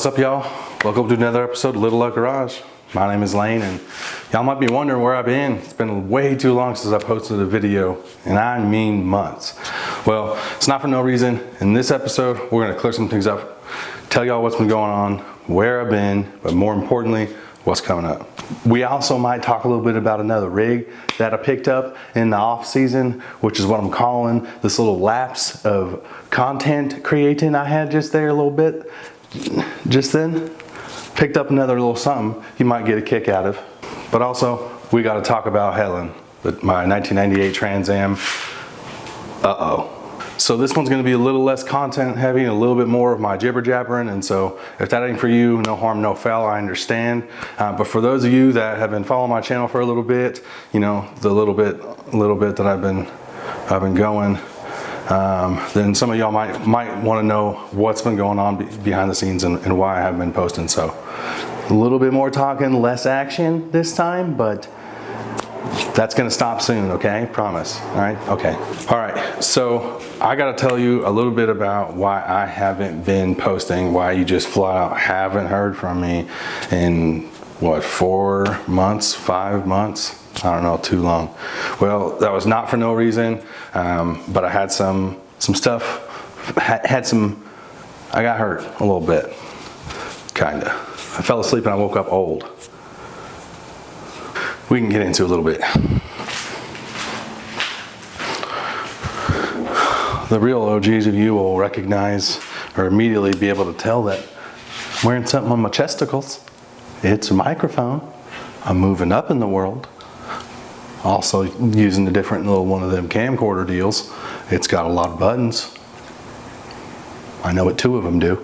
What's up, y'all? Welcome to another episode of Little Luck Garage. My name is Lane, and y'all might be wondering where I've been. It's been way too long since I posted a video, and I mean months. Well, it's not for no reason. In this episode, we're gonna clear some things up, tell y'all what's been going on, where I've been, but more importantly, what's coming up. We also might talk a little bit about another rig that I picked up in the off season, which is what I'm calling this little lapse of content creating I had just there a little bit. Just then, picked up another little something you might get a kick out of. But also, we got to talk about Helen, my 1998 Trans Am. So this one's going to be a little less content heavy and a little bit more of my jibber jabbering. And so if that ain't for you, no harm, no foul, I understand. But for those of you that have been following my channel for a little bit, you know, the little bit that I've been going, then some of y'all might want to know what's been going on behind the scenes and why I haven't been posting. So a little bit more talking, less action this time, but that's gonna stop soon, okay? Promise, all right? Okay. All right, so I gotta tell you a little bit about why I haven't been posting, why you just flat out haven't heard from me in, what, 4 months, 5 months? I don't know, too long. Well, that was not for no reason, but I had some stuff, I got hurt a little bit, kinda. I fell asleep and I woke up old. We can get into a little bit. The real OGs of you will recognize or immediately be able to tell that I'm wearing something on my chesticles. It's a microphone. I'm moving up in the world. Also using a different little one of them camcorder deals. It's got a lot of buttons. I know what 2 of them do.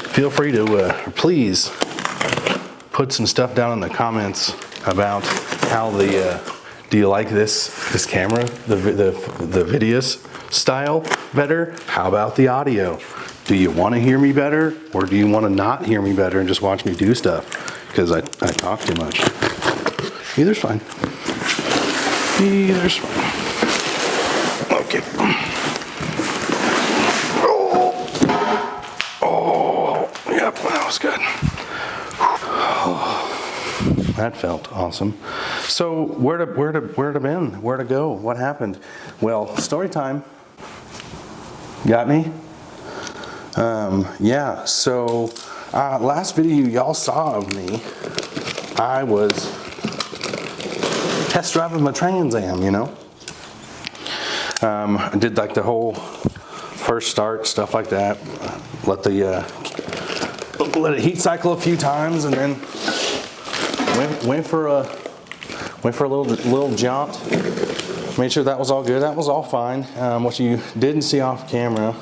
Feel free to please put some stuff down in the comments about how do you like this camera, the videos style better? How about the audio? Do you want to hear me better, or do you want to not hear me better and just watch me do stuff? Because I talk too much. Either's fine. Either's fine. Okay. Oh, yep, that was good. Oh, that felt awesome. So where to been? Where to go? What happened? Well, story time. Got me? Yeah. So last video y'all saw of me, I was test driving my Trans Am, you know. I did like the whole first start, stuff like that. Let it heat cycle a few times, and then went for a little jaunt. Made sure that was all good. That was all fine. What you didn't see off camera,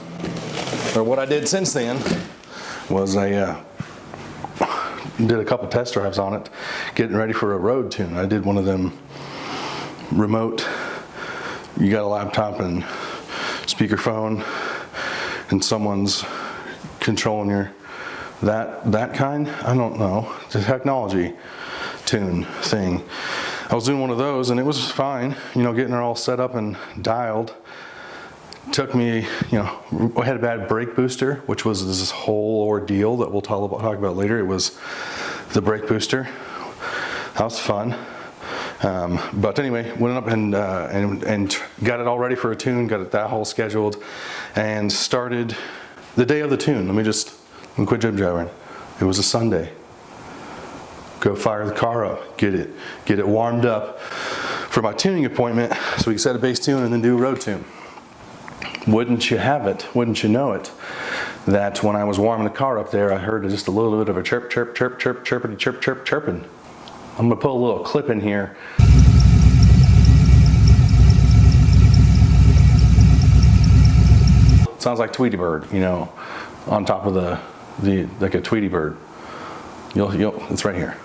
or what I did since then, was I did a couple test drives on it, getting ready for a road tune. I did one of them remote, you got a laptop and speakerphone and someone's controlling your that kind, I don't know, the technology tune thing. I was doing one of those and it was fine, you know, getting her all set up and dialed. Took me, you know, I had a bad brake booster, which was this whole ordeal that we'll talk about later. It was the brake booster. That was fun. But anyway, went up and got it all ready for a tune, got that whole scheduled, and started the day of the tune. Let me quit jib jabbering. It was a Sunday. Go fire the car up, get it warmed up for my tuning appointment, so we can set a bass tune and then do a road tune. Wouldn't you have it, wouldn't you know it, that when I was warming the car up there, I heard just a little bit of a chirp, chirp, chirp, chirp, chirpity, chirp, chirp, chirping. I'm gonna put a little clip in here. Sounds like Tweety Bird, you know, on top of the like a Tweety Bird. It's right here.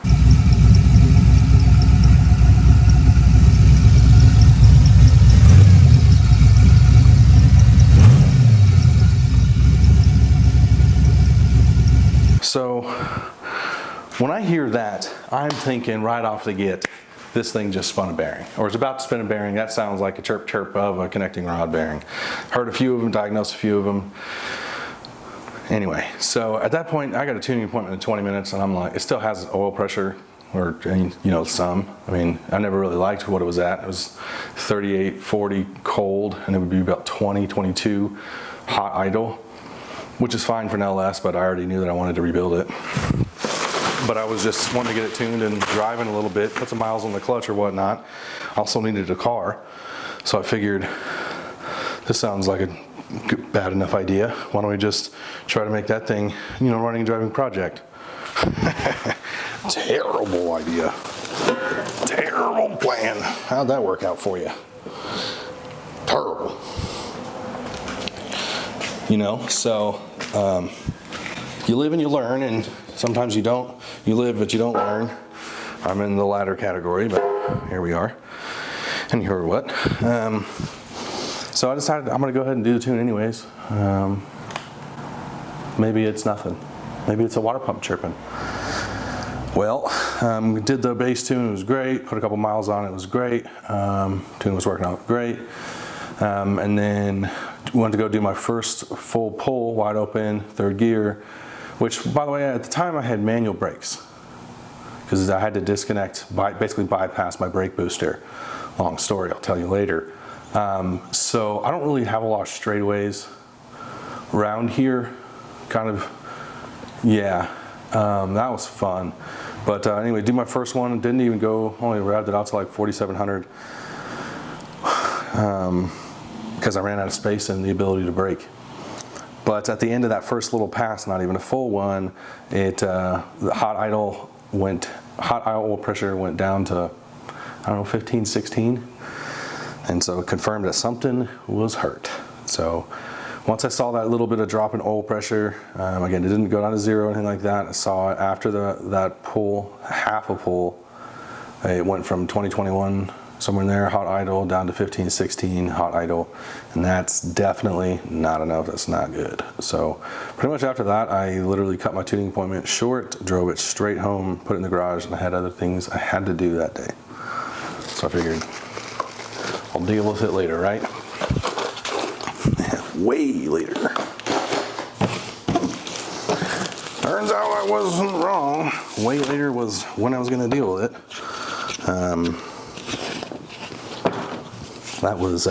So when I hear that, I'm thinking right off the get, this thing just spun a bearing, or is about to spin a bearing. That sounds like a chirp chirp of a connecting rod bearing. Heard a few of them, diagnosed a few of them. Anyway, so at that point, I got a tuning appointment in 20 minutes, and I'm like, it still has oil pressure, or, you know, some. I mean, I never really liked what it was at. It was 38, 40 cold, and it would be about 20, 22 hot idle, which is fine for an LS, but I already knew that I wanted to rebuild it. But I was just wanting to get it tuned and driving a little bit, put some miles on the clutch or whatnot. Also needed a car, so I figured this sounds like a bad enough idea. Why don't we just try to make that thing, you know, running and driving project? Terrible idea. Terrible plan. How'd that work out for you? Terrible. You know, so you live and you learn, and sometimes you don't. You live but you don't learn. I'm in the latter category, but here we are. And you heard what? So I decided I'm going to go ahead and do the tune anyways. Maybe it's nothing. Maybe it's a water pump chirping. Well, did the bass tune. It was great. Put a couple miles on it. It was great. Tune was working out great. And then wanted to go do my first full pull, wide open, third gear, which, by the way, at the time I had manual brakes because I had to disconnect, basically bypass my brake booster. Long story, I'll tell you later. So I don't really have a lot of straightaways around here. Kind of, yeah, that was fun. But anyway, do my first one, didn't even go, only revved it out to like 4,700 because I ran out of space and the ability to brake. But at the end of that first little pass, not even a full one, the hot idle oil pressure went down to, I don't know, 15, 16. And so it confirmed that something was hurt. So once I saw that little bit of drop in oil pressure, again, it didn't go down to zero or anything like that. I saw it after that pull, half a pull, it went from 2021, somewhere in there, hot idle, down to 15, 16, hot idle. And that's definitely not enough. That's not good. So pretty much after that, I literally cut my tuning appointment short, drove it straight home, put it in the garage, and I had other things I had to do that day. So I figured I'll deal with it later, right? Way later. Turns out I wasn't wrong. Way later was when I was going to deal with it. That was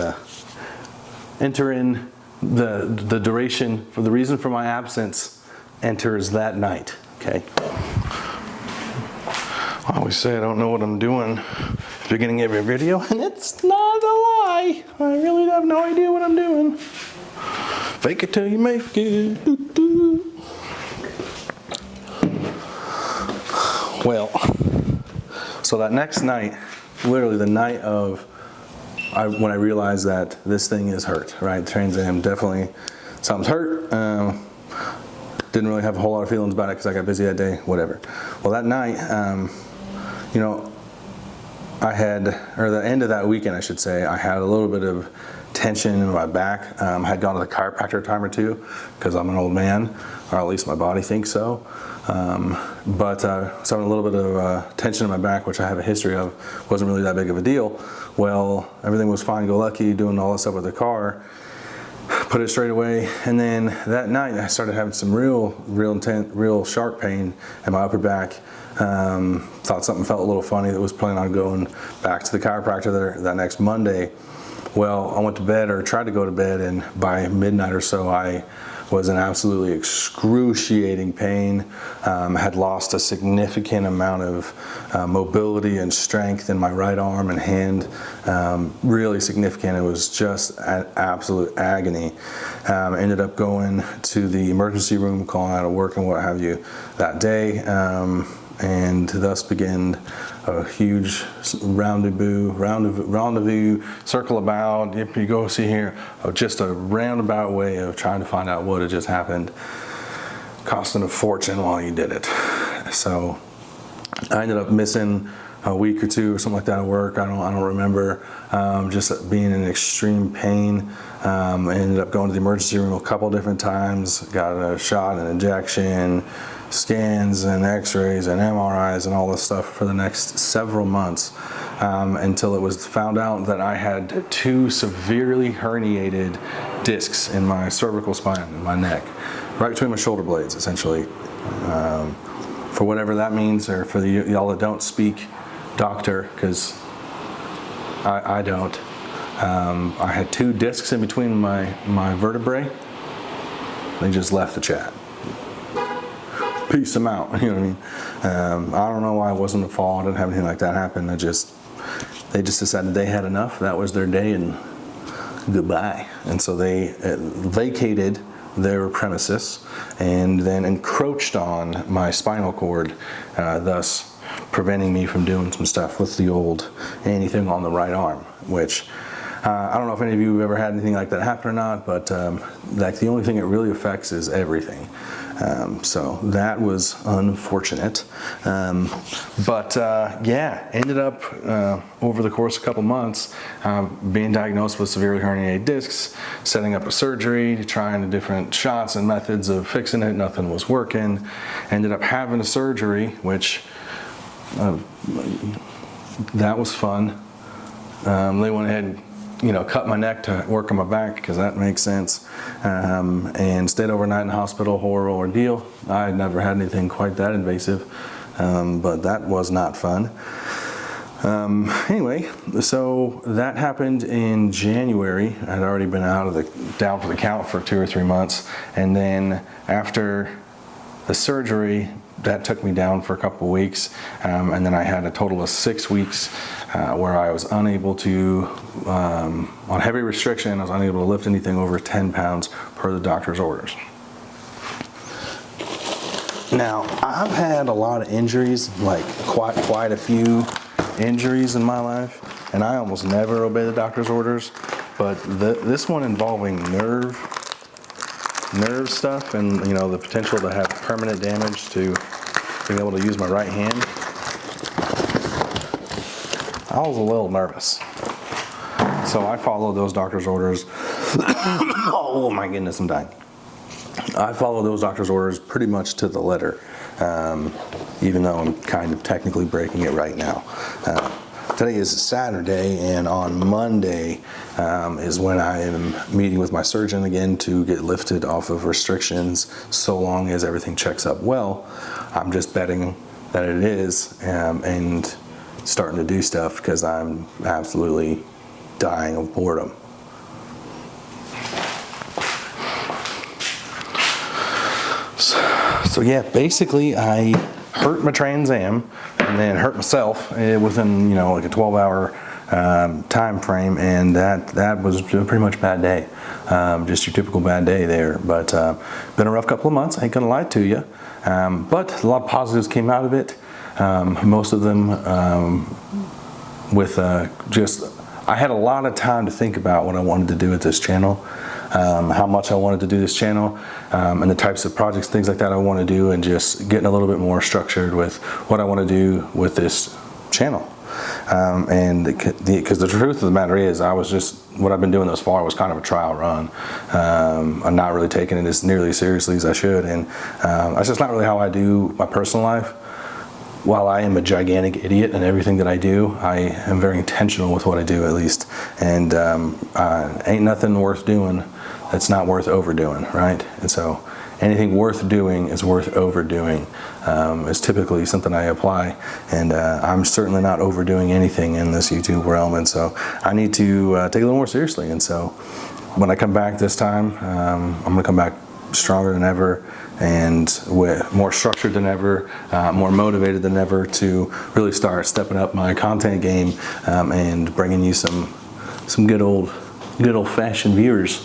entering the duration for the reason for my absence enters that night. Okay. I always say I don't know what I'm doing at the beginning of every video, and it's not a lie. I really have no idea what I'm doing. Fake it till you make it. Doo-doo. Well, so that next night, literally the night of when I realized that this thing is hurt, right? Trans Am, definitely something's hurt. Didn't really have a whole lot of feelings about it because I got busy that day, whatever. Well, that night, you know, I had, or the end of that weekend, I should say, I had a little bit of tension in my back. I had gone to the chiropractor a time or two because I'm an old man, or at least my body thinks so. But so having a little bit of tension in my back, which I have a history of, wasn't really that big of a deal. Well, everything was fine, go lucky, doing all this stuff with the car, put it straight away, and then that night I started having some real sharp pain in my upper back. Thought something felt a little funny, that was planning on going back to the chiropractor that next Monday. Well, I went to bed, or tried to go to bed, and by midnight or so I was in absolutely excruciating pain. Had lost a significant amount of mobility and strength in my right arm and hand, really significant. It was just an absolute agony. Ended up going to the emergency room, calling out of work and what have you that day, and thus began a huge rendezvous, circle about, if you go see here, of just a roundabout way of trying to find out what had just happened, costing a fortune while you did it. So I ended up missing a week or two or something like that at work. I don't remember. Just being in extreme pain. I ended up going to the emergency room a couple different times. Got a shot, an injection, scans and x-rays and MRIs and all this stuff for the next several months. until it was found out that I had 2 severely herniated discs in my cervical spine, in my neck, right between my shoulder blades, essentially. For whatever that means, or for y'all that don't speak doctor, because I don't. I had 2 discs in between my vertebrae. They just left the chat. Peace them out, you know what I mean? I don't know why it wasn't a fall. I didn't have anything like that happen. They just decided they had enough. That was their day, and goodbye. And so they vacated their premises and then encroached on my spinal cord, thus preventing me from doing some stuff with the old anything on the right arm, which I don't know if any of you have ever had anything like that happen or not, but like the only thing it really affects is everything. So that was unfortunate. Yeah, ended up over the course of a couple months being diagnosed with severely herniated discs, setting up a surgery, trying the different shots and methods of fixing it. Nothing was working. Ended up having a surgery, which that was fun. They went ahead and cut my neck to work on my back, because that makes sense, and stayed overnight in the hospital. Horrible ordeal. I had never had anything quite that invasive, but that was not fun. Anyway, so that happened in January. I'd already been down for the count for 2 or 3 months, and then after the surgery, that took me down for a couple of weeks, and then I had a total of 6 weeks where I was unable to, on heavy restriction, I was unable to lift anything over 10 pounds per the doctor's orders. Now, I've had a lot of injuries, like quite a few injuries in my life, and I almost never obey the doctor's orders, but this one involving nerve stuff, and the potential to have permanent damage to being able to use my right hand, I was a little nervous. So I followed those doctor's orders. Oh my goodness, I'm dying. I followed those doctor's orders pretty much to the letter, even though I'm kind of technically breaking it right now. Today is Saturday, and on Monday is when I am meeting with my surgeon again to get lifted off of restrictions, so long as everything checks up well. I'm just betting that it is, and starting to do stuff, because I'm absolutely dying of boredom. So yeah, basically I hurt my Trans Am and then hurt myself within like a 12-hour time frame, and that was pretty much a bad day. Just your typical bad day there. But been a rough couple of months, I ain't gonna lie to you. But a lot of positives came out of it. Most of them with I had a lot of time to think about what I wanted to do with this channel, how much I wanted to do this channel, and the types of projects, things like that I want to do, and just getting a little bit more structured with what I want to do with this channel. Because the truth of the matter is, what I've been doing thus far was kind of a trial run. I'm not really taking it as nearly seriously as I should, and that's just not really how I do my personal life. While I am a gigantic idiot in everything that I do, I am very intentional with what I do, at least. And ain't nothing worth doing that's not worth overdoing, right? And so anything worth doing is worth overdoing. Is typically something I apply, and I'm certainly not overdoing anything in this YouTube realm, and so I need to take it a little more seriously. And so when I come back this time, I'm gonna come back stronger than ever, and more structured than ever, more motivated than ever to really start stepping up my content game, and bringing you some good old-fashioned viewage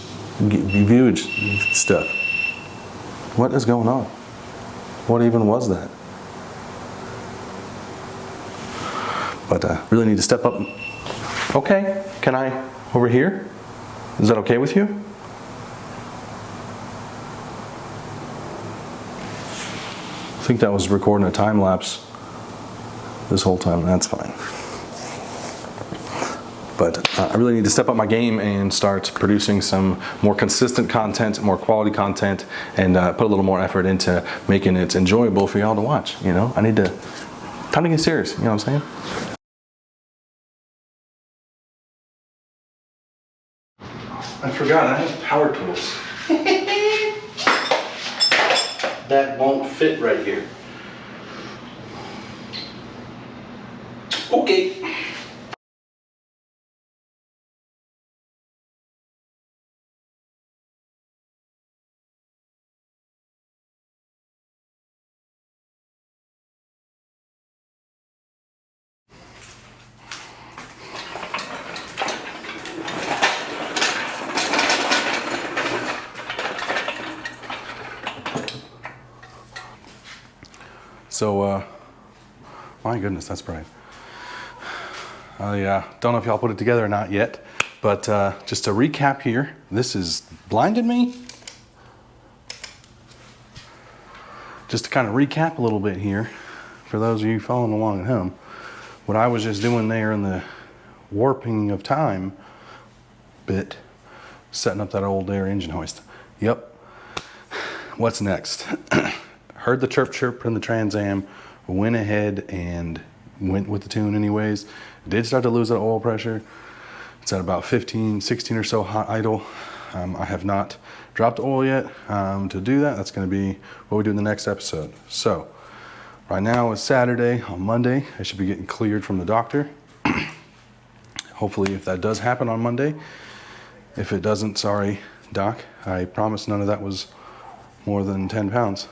stuff. What is going on? What even was that? But really need to step up. Okay, can I over here? Is that okay with you? I think that was recording a time lapse this whole time. That's fine. But I really need to step up my game and start producing some more consistent content, more quality content, and put a little more effort into making it enjoyable for y'all to watch. I need to, time to get serious. You know what I'm saying? I forgot, I have power tools. That won't fit right here. Okay. So, my goodness, that's bright. I don't know if y'all put it together or not yet, but just to recap here, this is blinded me. Just to kind of recap a little bit here, for those of you following along at home, what I was just doing there in the warping of time bit, setting up that old air engine hoist. Yep. What's next? Heard the chirp in the Trans Am, went ahead and went with the tune anyways. Did start to lose that oil pressure. It's at about 15, 16 or so hot idle. I have not dropped oil yet. To do that, that's going to be what we do in the next episode. So right now it's Saturday. On Monday, I should be getting cleared from the doctor. Hopefully, if that does happen on Monday. If it doesn't, sorry, doc. I promise none of that was more than 10 pounds.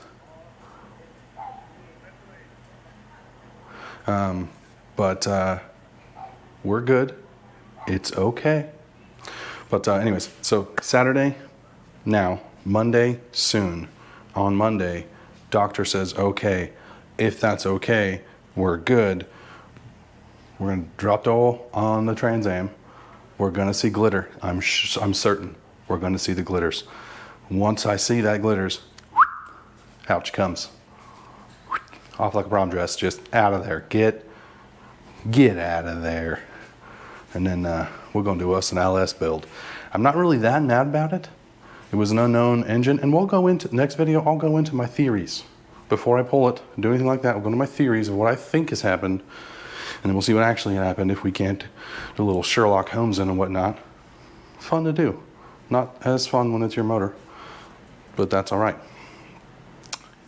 But we're good. It's okay. But anyways, so Saturday, now, Monday, soon. On Monday, doctor says, okay. If that's okay, we're good. We're gonna drop the oil on the Trans Am. We're gonna see glitter. I'm certain we're gonna see the glitters. Once I see that glitters, out she comes. Off like a prom dress, just out of there. Get out of there. And then we're gonna do us an LS build. I'm not really that mad about it. It was an unknown engine, and we'll go into, next video, I'll go into my theories. Before I pull it, do anything like that, we'll go into my theories of what I think has happened, and then we'll see what actually happened if we can't do a little Sherlock Holmes in and whatnot. Fun to do. Not as fun when it's your motor, but that's all right.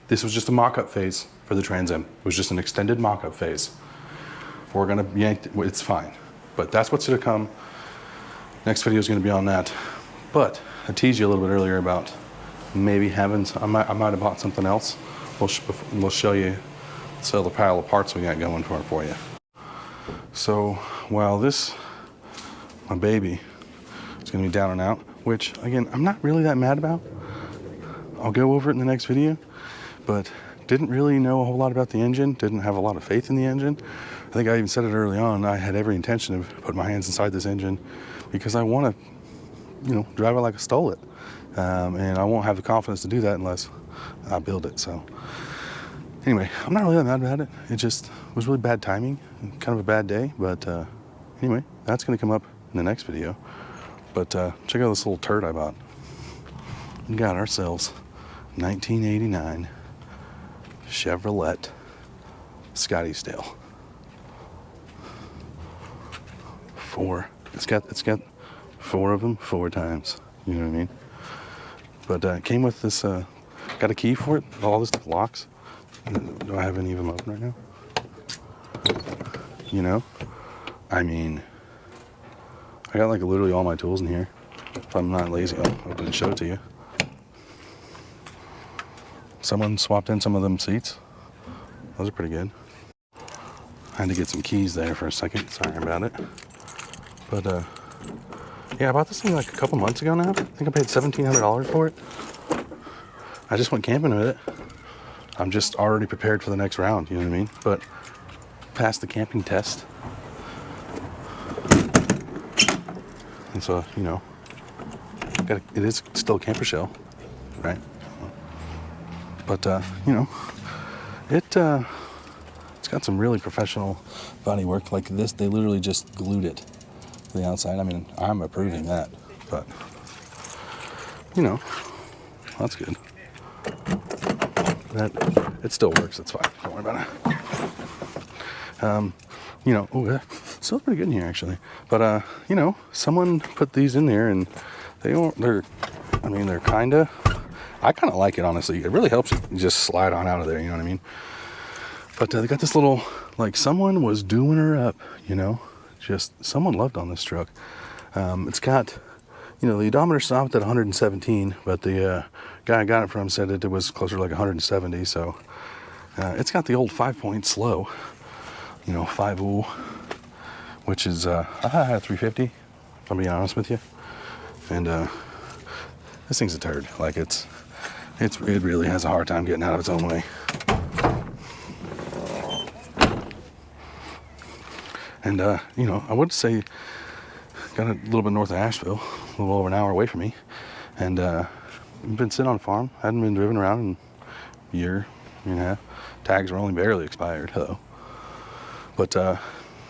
This was just a mock-up phase for the Trans Am. It was just an extended mock-up phase. We're gonna yank, it's fine. But that's what's gonna come. Next video is gonna be on that. But I teased you a little bit earlier about maybe having, I might have bought something else. We'll show you some of the pile of parts we got going for you. So while this, my baby, is gonna be down and out, which again, I'm not really that mad about. I'll go over it in the next video, but didn't really know a whole lot about the engine, didn't have a lot of faith in the engine. I think I even said it early on, I had every intention of putting my hands inside this engine because I want to, drive it like I stole it. And I won't have the confidence to do that unless I build it. So anyway, I'm not really that mad about it. It just was really bad timing, kind of a bad day. But anyway, that's going to come up in the next video. But check out this little turd I bought. We got ourselves 1989 Chevrolet Scottsdale. It's got 4 of them 4 times. You know what I mean? But it came with this. Got a key for it. All this stuff locks. Do I have any of them open right now? I mean, I got like literally all my tools in here. If I'm not lazy, I'll open and show it to you. Someone swapped in some of them seats. Those are pretty good. I had to get some keys there for a second. Sorry about it. But yeah, I bought this thing like a couple months ago now. I think I paid $1,700 for it. I just went camping with it. I'm just already prepared for the next round, you know what I mean? But passed the camping test. And so, it is still a camper shell, right? But, it's got some really professional body work. Like this, they literally just glued it to the outside. I mean, I'm approving that, but, that's good. It still works, it's fine. Don't worry about it. Still pretty good in here, actually. But, someone put these in there, and they're I mean, they're kinda, I kinda like it, honestly. It really helps you just slide on out of there, you know what I mean? But they got this little, like, someone was doing her up, you know? Just, someone loved on this truck. It's got, you know, the odometer stopped at 117, but the guy I got it from said that it was closer to like 170, so it's got the old 5-point slow, you know, 5-0, which is, I had a 350, if I'm being honest with you. And this thing's a turd. Like, it really has a hard time getting out of its own way. And, you know, I would say, got a little bit north of Asheville, a little over an hour away from me. And been sitting on a farm, hadn't been driven around in a year and a half. Tags were only barely expired, though. But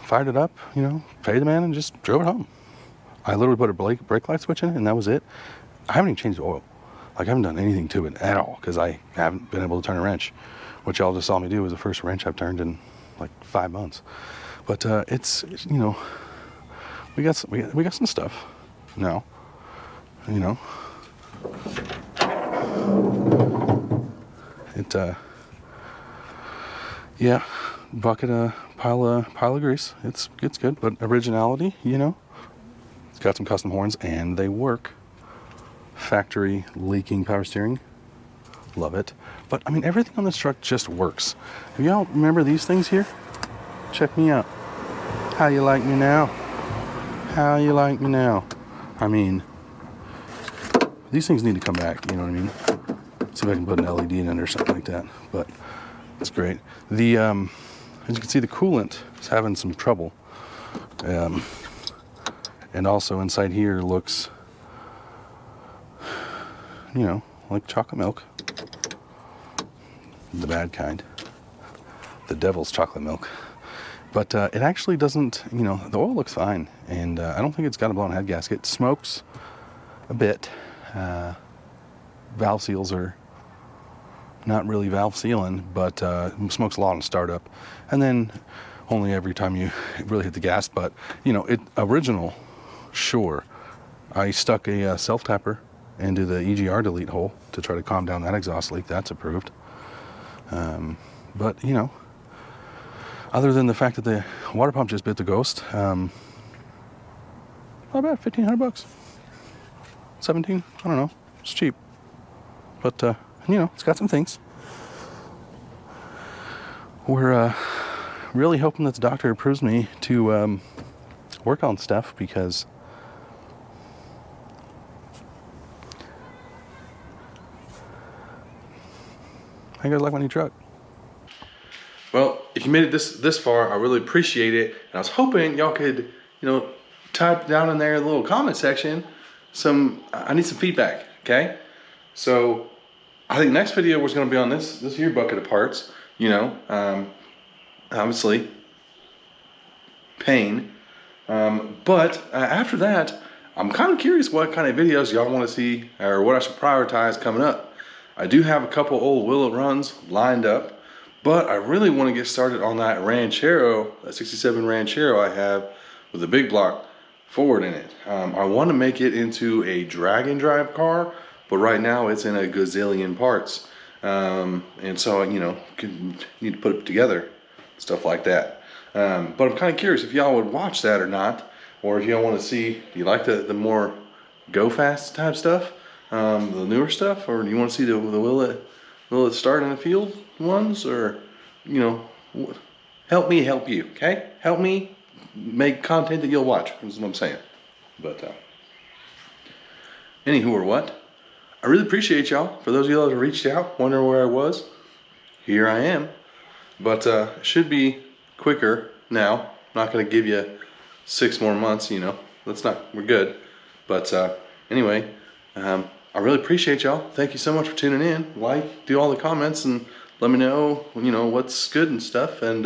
fired it up, you know, paid the man and just drove it home. I literally put a brake light switch in it, and that was it. I haven't even changed the oil. Like, I haven't done anything to it at all, because I haven't been able to turn a wrench, which y'all just saw me do was the first wrench I've turned in like 5 months. But it's, you know, we got some stuff now, you know. It yeah, bucket pile of grease. It's good, but originality, you know. It's got some custom horns and they work. Factory leaking power steering, love it. But I mean, everything on this truck just works. If y'all remember these things here, check me out. How you like me now? How you like me now? I mean, these things need to come back, you know what I mean? See if I can put an LED in it or something like that, but it's great. The as you can see, the coolant is having some trouble. And also inside here looks, you know, like chocolate milk. The bad kind. The devil's chocolate milk. But it actually doesn't, you know, the oil looks fine. And I don't think it's got a blown head gasket. It smokes a bit. Valve seals are not really valve sealing, but smokes a lot on startup. And then only every time you really hit the gas. But, you know, original, sure. I stuck a self-tapper into the EGR delete hole to try to calm down that exhaust leak. That's approved. But, you know, other than the fact that the water pump just bit the ghost, about $1,500. 17, I don't know. It's cheap. But, you know, it's got some things. We're really hoping that the doctor approves me to work on stuff, because I guys like my new truck. Well, if you made it this far, I really appreciate it. And I was hoping y'all could, you know, type down in there in the little comment section I need some feedback, okay? So I think next video was gonna be on this here bucket of parts, you know, obviously pain. But after that, I'm kind of curious what kind of videos y'all want to see, or what I should prioritize coming up. I do have a couple old Willet runs lined up, but I really want to get started on that Ranchero, that 67 Ranchero I have with a big block Ford in it. I want to make it into a drag and drive car, but right now it's in a gazillion parts. And so, you know, need to put it together, stuff like that. But I'm kind of curious if y'all would watch that or not, or if y'all want to see, do you like the more go fast type stuff, the newer stuff, or do you want to see the Willet start in the field ones, or, you know, help me help you, okay? Help me make content that you'll watch, is what I'm saying. But anywho or what, I really appreciate y'all. For those of y'all that have reached out, wondering where I was, here I am. But it should be quicker now. I'm not going to give you 6 more months, you know. We're good. But anyway, I really appreciate y'all. Thank you so much for tuning in. Like, do all the comments, and let me know, you know, what's good and stuff. And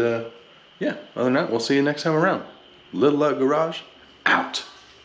yeah, other than that, we'll see you next time around. Little Garage